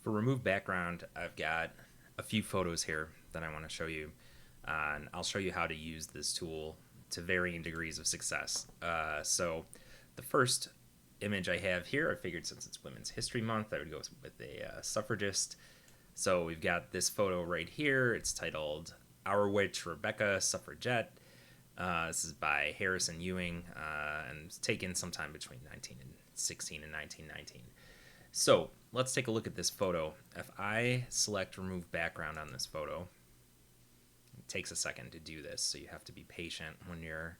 For remove background, I've got a few photos here that I want to show you, and I'll show you how to use this tool to varying degrees of success. So the first image I have here, I figured since it's Women's History Month, I would go with a suffragist. So we've got this photo right here. It's titled Our Witch Rebecca Suffragette. This is by Harrison Ewing and it's taken sometime between 1916 and 1919. So let's take a look at this photo. If I select remove background on this photo, it takes a second to do this, so you have to be patient when you're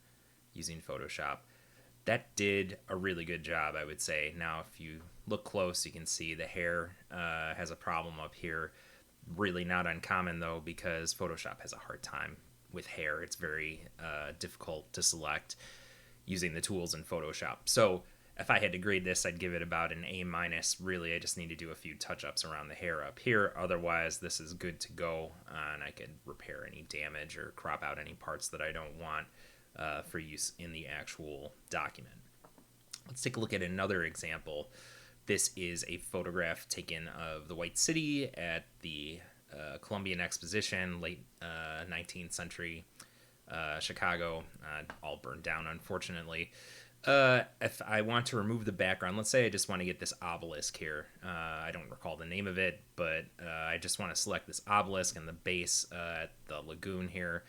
using Photoshop. That did a really good job, I would say. Now, if you look close, you can see the hair has a problem up here. Really not uncommon, though, because Photoshop has a hard time with hair. It's very difficult to select using the tools in Photoshop. So if I had to grade this, I'd give it about an A minus. Really, I just need to do a few touch-ups around the hair up here. Otherwise, this is good to go, and I could repair any damage or crop out any parts that I don't want for use in the actual document. Let's take a look at another example. This is a photograph taken of the White City at the Columbian Exposition, late 19th century Chicago, all burned down, unfortunately. If I want to remove the background, let's say I just want to get this obelisk here. I don't recall the name of it, but I just want to select this obelisk and the base at the lagoon here.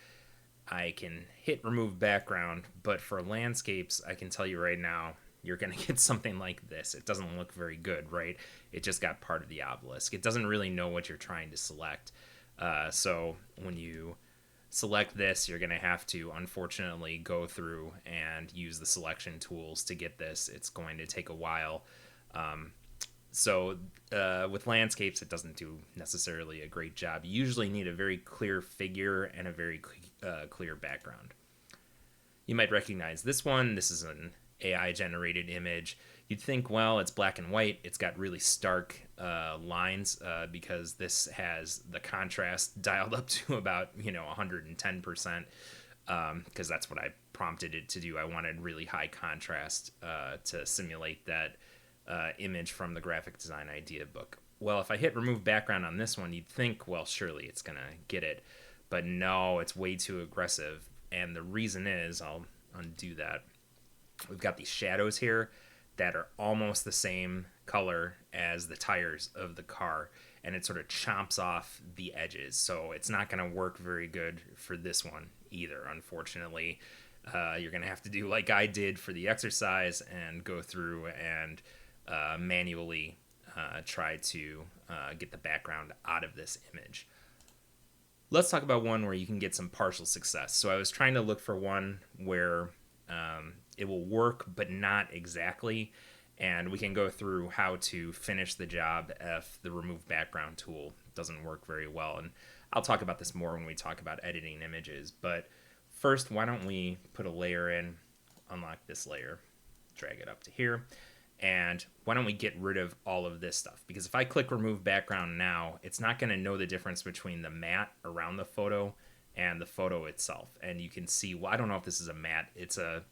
I can hit remove background, but for landscapes, I can tell you right now, you're going to get something like this. It doesn't look very good, right? It just got part of the obelisk. It doesn't really know what you're trying to select. So when you select this, you're going to have to, unfortunately, go through and use the selection tools to get this. It's going to take a while. So with landscapes, it doesn't do necessarily a great job. You usually need a very clear figure and a very clear background. You might recognize this one. This is an AI generated image. You'd think, well, it's black and white. It's got really stark lines because this has the contrast dialed up to about 110%, because that's what I prompted it to do. I wanted really high contrast to simulate that image from the graphic design idea book. Well, if I hit remove background on this one, you'd think, well, surely it's gonna get it, but no, it's way too aggressive. And the reason is, I'll undo that. We've got these shadows here that are almost the same color as the tires of the car, and it sort of chomps off the edges. So it's not going to work very good for this one either, unfortunately. You're going to have to do like I did for the exercise and go through and manually try to get the background out of this image. Let's talk about one where you can get some partial success. So I was trying to look for one where it will work, but not exactly. And we can go through how to finish the job if the remove background tool doesn't work very well. And I'll talk about this more when we talk about editing images. But first, why don't we put a layer in, unlock this layer, drag it up to here. And why don't we get rid of all of this stuff? Because if I click remove background now, it's not going to know the difference between the matte around the photo and the photo itself. And you can see, well, I don't know if this is a matte. It's a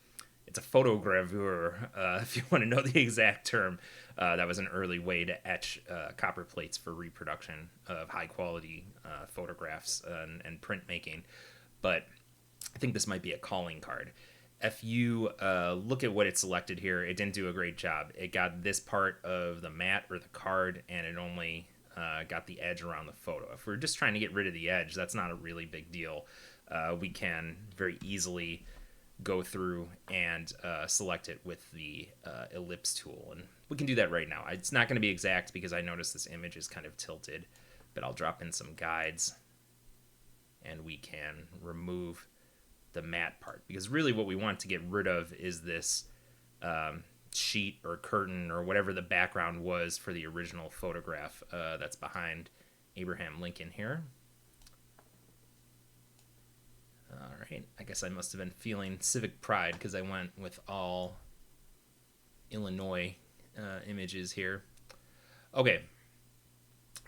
photogravure, if you want to know the exact term. That was an early way to etch copper plates for reproduction of high quality photographs and printmaking. But I think this might be a calling card. If you look at what it selected here, it didn't do a great job. It got this part of the matte or the card, and it only got the edge around the photo. If we're just trying to get rid of the edge, that's not a really big deal. We can very easily go through and select it with the ellipse tool, and we can do that right now. It's not going to be exact because I noticed this image is kind of tilted, but I'll drop in some guides and we can remove the matte part, because really what we want to get rid of is this sheet or curtain or whatever the background was for the original photograph that's behind Abraham Lincoln here. All right, I guess I must have been feeling civic pride because I went with all Illinois images here. Okay,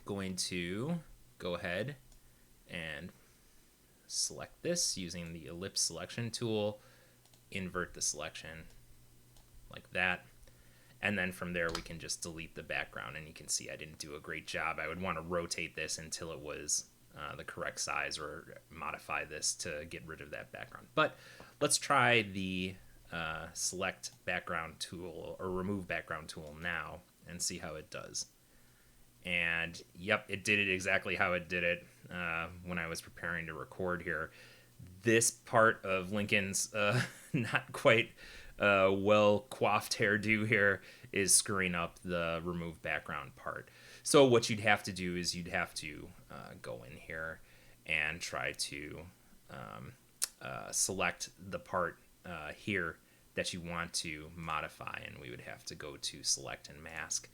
going to go ahead and select this using the ellipse selection tool, invert the selection like that. And then from there, we can just delete the background, and you can see I didn't do a great job. I would want to rotate this until it was the correct size, or modify this to get rid of that background. But let's try the select background tool or remove background tool now and see how it does. And yep, it did it exactly how it did it when I was preparing to record here. This part of Lincoln's not quite well coiffed hairdo here is screwing up the remove background part. So what you'd have to do is you'd have to go in here and try to select the part here that you want to modify, and we would have to go to select and mask,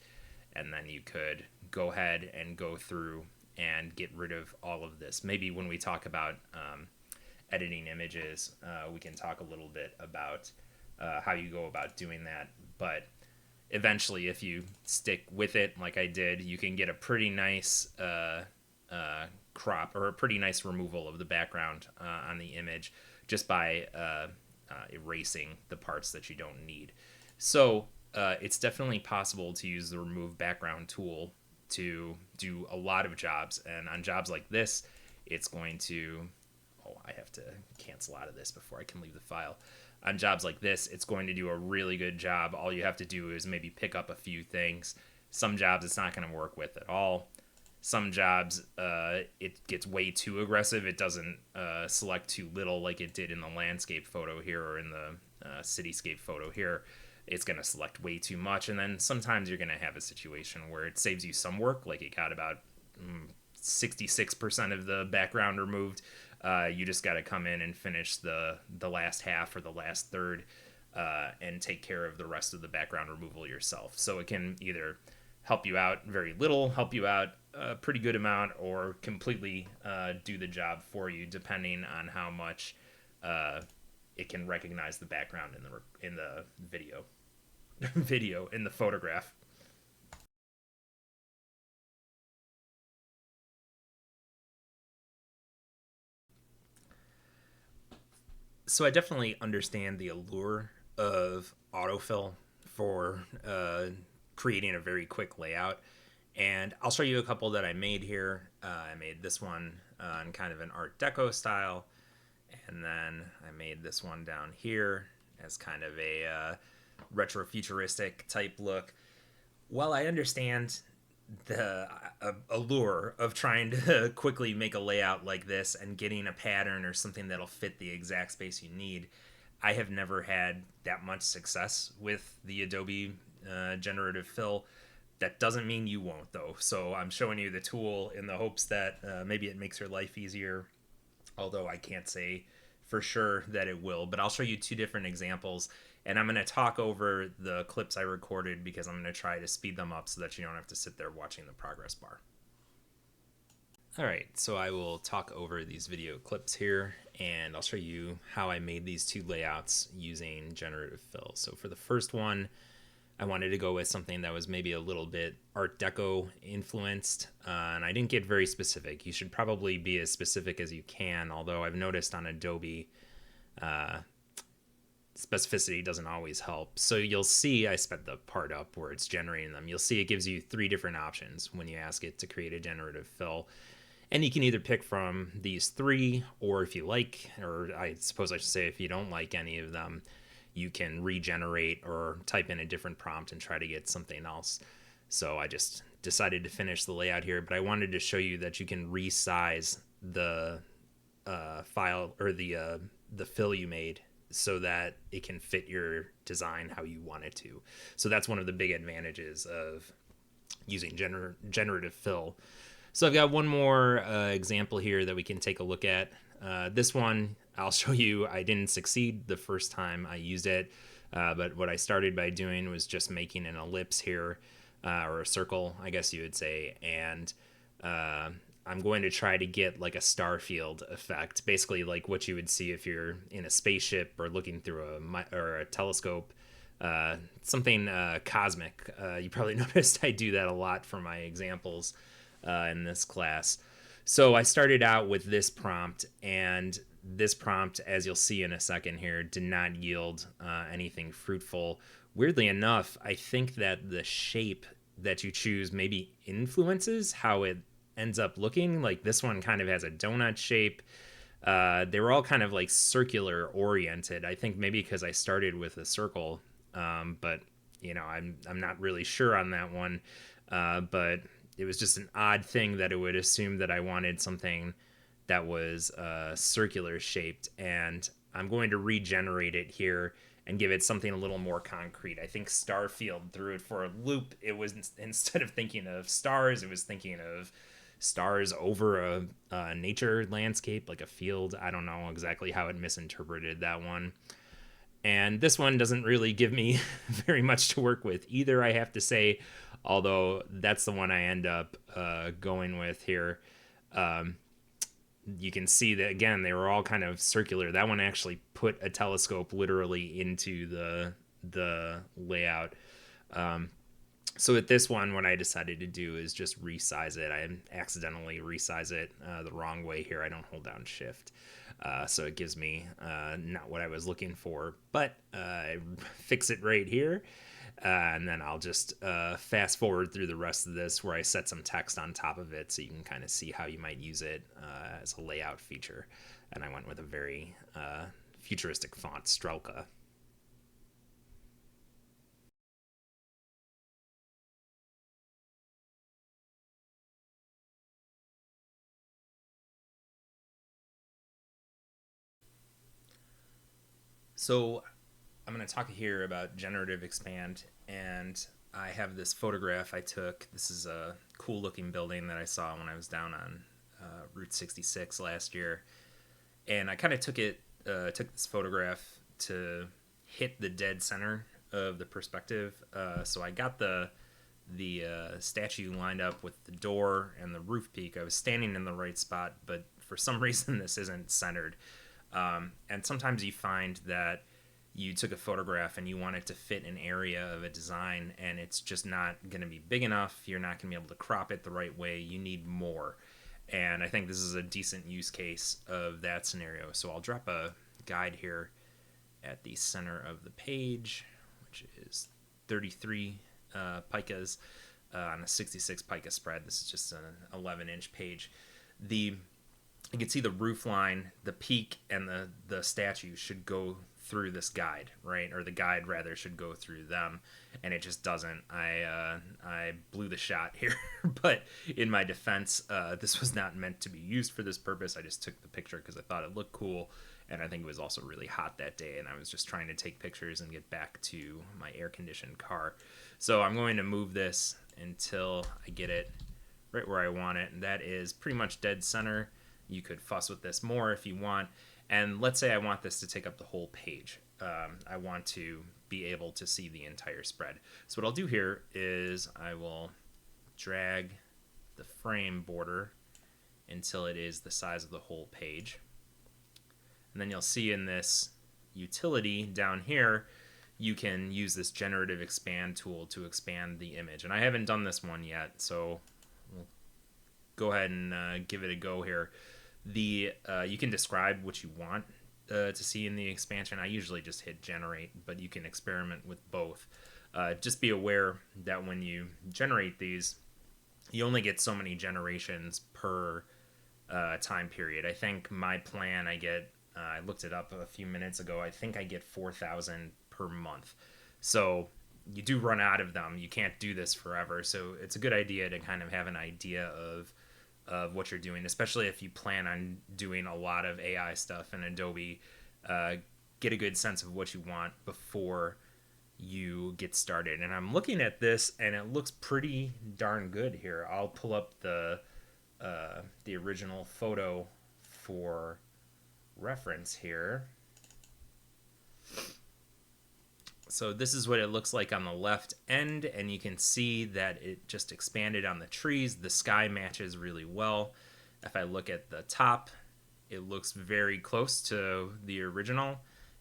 and then you could go ahead and go through and get rid of all of this. Maybe when we talk about editing images, we can talk a little bit about how you go about doing that. But eventually, if you stick with it like I did, you can get a pretty nice crop, or a pretty nice removal of the background on the image just by erasing the parts that you don't need. So it's definitely possible to use the remove background tool to do a lot of jobs, and on jobs like this, it's going to, I have to cancel out of this before I can leave the file. On jobs like this, it's going to do a really good job. All you have to do is maybe pick up a few things. Some jobs it's not going to work with at all. Some jobs it gets way too aggressive. It doesn't select too little like it did in the landscape photo here, or in the cityscape photo here. It's going to select way too much, and then sometimes you're going to have a situation where it saves you some work, like it got about 66% of the background removed. You just got to come in and finish the last half or the last third and take care of the rest of the background removal yourself. So it can either help you out very little, help you out a pretty good amount, or completely do the job for you, depending on how much it can recognize the background in the video in the photograph. So I definitely understand the allure of autofill for creating a very quick layout, and I'll show you a couple that I made here. I made this one in kind of an Art Deco style, and then I made this one down here as kind of a retro-futuristic type look. While I understand the allure of trying to quickly make a layout like this and getting a pattern or something that'll fit the exact space you need, I have never had that much success with the Adobe generative fill. That doesn't mean you won't, though. So I'm showing you the tool in the hopes that maybe it makes your life easier, although I can't say for sure that it will. But I'll show you two different examples, and I'm going to talk over the clips I recorded because I'm going to try to speed them up so that you don't have to sit there watching the progress bar. Alright, so I will talk over these video clips here, and I'll show you how I made these two layouts using generative fill. So for the first one, I wanted to go with something that was maybe a little bit Art Deco influenced, and I didn't get very specific. You should probably be as specific as you can, although I've noticed on Adobe specificity doesn't always help. So you'll see, I sped the part up where it's generating them. You'll see it gives you three different options when you ask it to create a generative fill. And you can either pick from these three, or if you like, or I suppose I should say if you don't like any of them, you can regenerate or type in a different prompt and try to get something else. So I just decided to finish the layout here, but I wanted to show you that you can resize the file or the fill you made so that it can fit your design how you want it to. So that's one of the big advantages of using generative fill. So I've got one more example here that we can take a look at. This one, I'll show you, I didn't succeed the first time I used it, but what I started by doing was just making an ellipse here, or a circle, I guess you would say, and I'm going to try to get like a star field effect, basically like what you would see if you're in a spaceship or looking through a telescope, something cosmic. You probably noticed I do that a lot for my examples in this class. So I started out with this prompt, and this prompt, as you'll see in a second here, did not yield anything fruitful. Weirdly enough, I think that the shape that you choose maybe influences how it ends up looking. Like this one kind of has a donut shape. They were all kind of like circular oriented. I think maybe because I started with a circle, but I'm not really sure on that one. But it was just an odd thing that it would assume that I wanted something that was circular shaped, and I'm going to regenerate it here and give it something a little more concrete. I think Starfield threw it for a loop. It was, instead of thinking of stars, it was thinking of stars over a nature landscape, like a field. I don't know exactly how it misinterpreted that one. And this one doesn't really give me very much to work with either, I have to say, although that's the one I end up going with here. You can see that again they were all kind of circular. That one actually put a telescope literally into the layout. So with this one, what I decided to do is just resize it. I accidentally resize it the wrong way here. I don't hold down shift, so it gives me not what I was looking for, but I fix it right here. And then I'll just fast forward through the rest of this where I set some text on top of it so you can kind of see how you might use it as a layout feature. And I went with a very futuristic font, Strelka. So I'm going to talk here about generative expand, and I have this photograph I took. This is a cool looking building that I saw when I was down on Route 66 last year, and I kind of took this photograph to hit the dead center of the perspective. So I got the statue lined up with the door and the roof peak. I was standing in the right spot, but for some reason this isn't centered. And sometimes you find that you took a photograph and you want it to fit an area of a design and it's just not going to be big enough. You're not going to be able to crop it the right way. You need more. And I think this is a decent use case of that scenario. So I'll drop a guide here at the center of the page, which is 33 picas on a 66 pica spread. This is just an 11-inch page. You can see the roof line, the peak, and the statue should go through this guide, right? Or the guide rather should go through them, and it just doesn't. I blew the shot here, but in my defense, this was not meant to be used for this purpose. I just took the picture because I thought it looked cool, and I think it was also really hot that day, and I was just trying to take pictures and get back to my air-conditioned car. So I'm going to move this until I get it right where I want it, and that is pretty much dead center. You could fuss with this more if you want. And let's say I want this to take up the whole page. I want to be able to see the entire spread. So what I'll do here is I will drag the frame border until it is the size of the whole page. And then you'll see in this utility down here, you can use this generative expand tool to expand the image. And I haven't done this one yet, so we'll go ahead and give it a go here. You can describe what you want to see in the expansion. I usually just hit generate, but you can experiment with both. Just be aware that when you generate these, you only get so many generations per time period. I think my plan, I looked it up a few minutes ago, I think I get 4,000 per month. So you do run out of them. You can't do this forever. So it's a good idea to kind of have an idea of what you're doing, especially if you plan on doing a lot of AI stuff in Adobe. Get a good sense of what you want before you get started. And I'm looking at this, and it looks pretty darn good here. I'll pull up the original photo for reference here. So this is what it looks like on the left end, and you can see that it just expanded on the trees. The sky matches really well. If I look at the top, it looks very close to the original.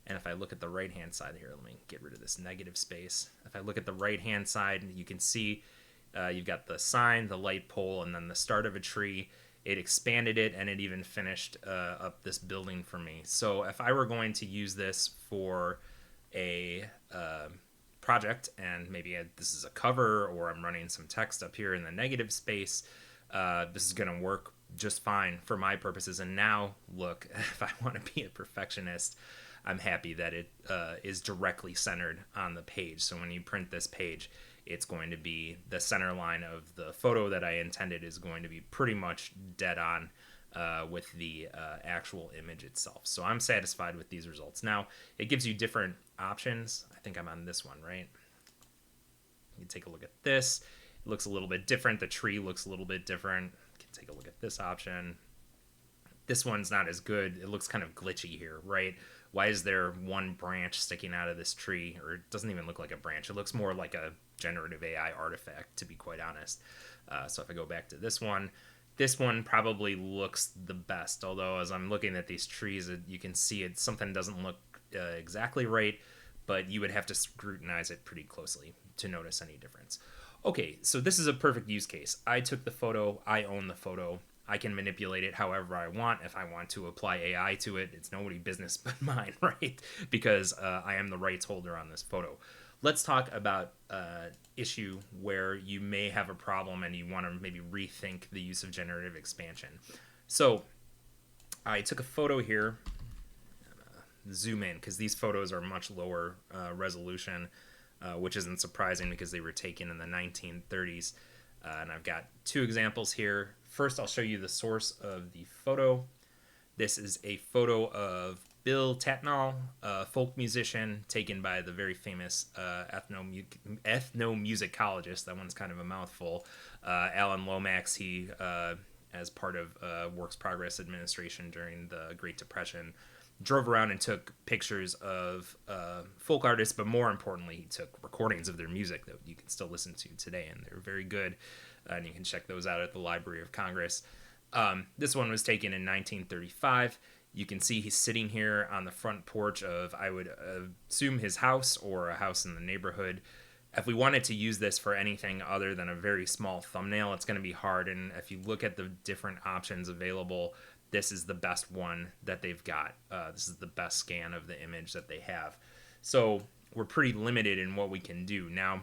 And if I look at the right hand side here, let me get rid of this negative space. If I look at the right hand side, you can see you've got the sign, the light pole, and then the start of a tree. It expanded it, and it even finished up this building for me. So if I were going to use this for a project, and maybe this is a cover, or I'm running some text up here in the negative space, this is going to work just fine for my purposes. And now, look, if I want to be a perfectionist, I'm happy that it is directly centered on the page. So when you print this page, it's going to be the center line of the photo that I intended is going to be pretty much dead on with the actual image itself. So I'm satisfied with these results. Now, it gives you different options. I think I'm on this one, right? You take a look at this. It looks a little bit different. The tree looks a little bit different. You can take a look at this option. This one's not as good. It looks kind of glitchy here, right? Why is there one branch sticking out of this tree? Or it doesn't even look like a branch. It looks more like a generative AI artifact, to be quite honest. So if I go back to this one probably looks the best. Although as I'm looking at these trees, you can see something doesn't look exactly right, but you would have to scrutinize it pretty closely to notice any difference. Okay, so this is a perfect use case. I took the photo, I own the photo. I can manipulate it however I want. If I want to apply AI to it, it's nobody's business but mine, right? Because I am the rights holder on this photo. Let's talk about issue where you may have a problem and you want to maybe rethink the use of generative expansion. So I took a photo here. Zoom in because these photos are much lower resolution, which isn't surprising because they were taken in the 1930s. And I've got two examples here. First, I'll show you the source of the photo. This is a photo of Bill Tatnall, a folk musician, taken by the very famous ethnomusicologist. That one's kind of a mouthful. Alan Lomax, he, as part of Works Progress Administration during the Great Depression, drove around and took pictures of folk artists, but more importantly, he took recordings of their music that you can still listen to today, and they're very good, and you can check those out at the Library of Congress. This one was taken in 1935. You can see he's sitting here on the front porch of, I would assume, his house or a house in the neighborhood. If we wanted to use this for anything other than a very small thumbnail, it's going to be hard, and if you look at the different options available, this is the best one that they've got. This is the best scan of the image that they have. So we're pretty limited in what we can do. Now,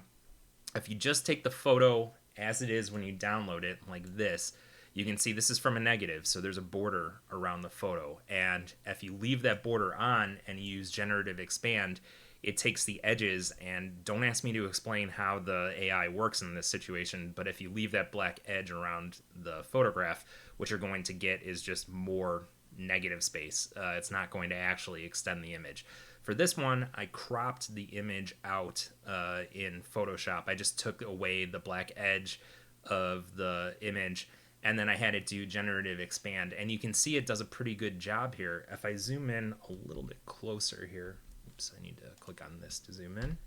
if you just take the photo as it is when you download it, like this, you can see this is from a negative, so there's a border around the photo. And if you leave that border on and you use generative expand, it takes the edges, and don't ask me to explain how the AI works in this situation, but if you leave that black edge around the photograph, what you're going to get is just more negative space. It's not going to actually extend the image. For this one, I cropped the image out in Photoshop. I just took away the black edge of the image, and then I had it do generative expand, and you can see it does a pretty good job here. If I zoom in a little bit closer here, oops, I need to click on this to zoom in.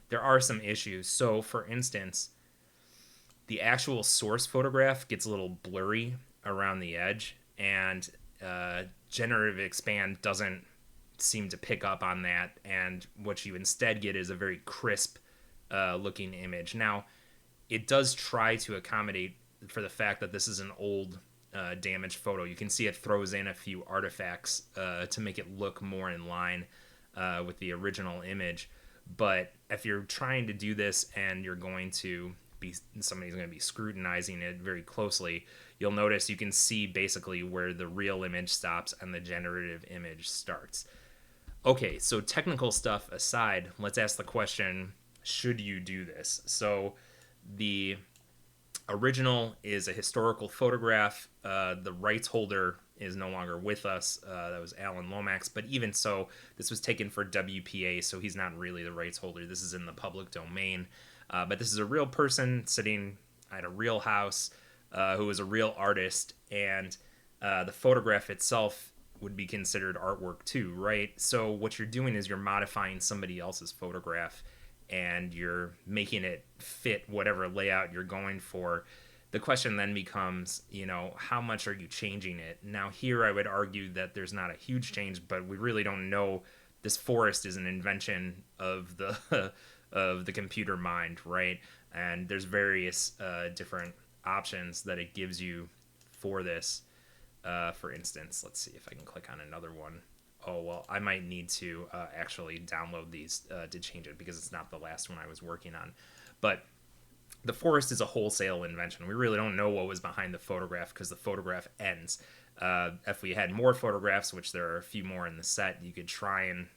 There are some issues. So for instance, the actual source photograph gets a little blurry around the edge, and generative expand doesn't seem to pick up on that, and what you instead get is a very crisp looking image. Now, it does try to accommodate for the fact that this is an old damaged photo. You can see it throws in a few artifacts to make it look more in line with the original image. But if you're trying to do this and you're going to somebody's going to be scrutinizing it very closely, you'll notice you can see basically where the real image stops and the generative image starts. Okay, so technical stuff aside, let's ask the question, should you do this? So the original is a historical photograph. The rights holder is no longer with us. That was Alan Lomax. But even so, this was taken for WPA, so he's not really the rights holder. This is in the public domain. But this is a real person sitting at a real house who is a real artist. And the photograph itself would be considered artwork too, right? So what you're doing is you're modifying somebody else's photograph and you're making it fit whatever layout you're going for. The question then becomes, how much are you changing it? Now here I would argue that there's not a huge change, but we really don't know. This forest is an invention of the of the computer mind, right? And there's various different options that it gives you for this. For instance, let's see if I can click on another one. oh, well, I might need to actually download these to change it because it's not the last one I was working on. But the forest is a wholesale invention. We really don't know what was behind the photograph because the photograph ends. If we had more photographs, which there are a few more in the set, you could try and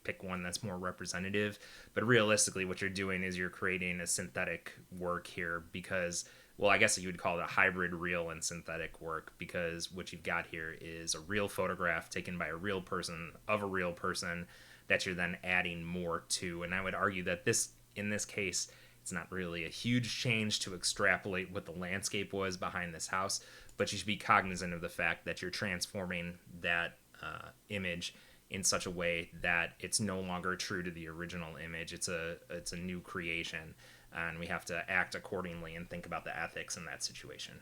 pick one that's more representative. But realistically, what you're doing is you're creating a synthetic work here because, well, I guess you would call it a hybrid real and synthetic work because what you've got here is a real photograph taken by a real person of a real person that you're then adding more to. And I would argue that in this case, it's not really a huge change to extrapolate what the landscape was behind this house, but you should be cognizant of the fact that you're transforming that image in such a way that it's no longer true to the original image. It's a new creation, and we have to act accordingly and think about the ethics in that situation.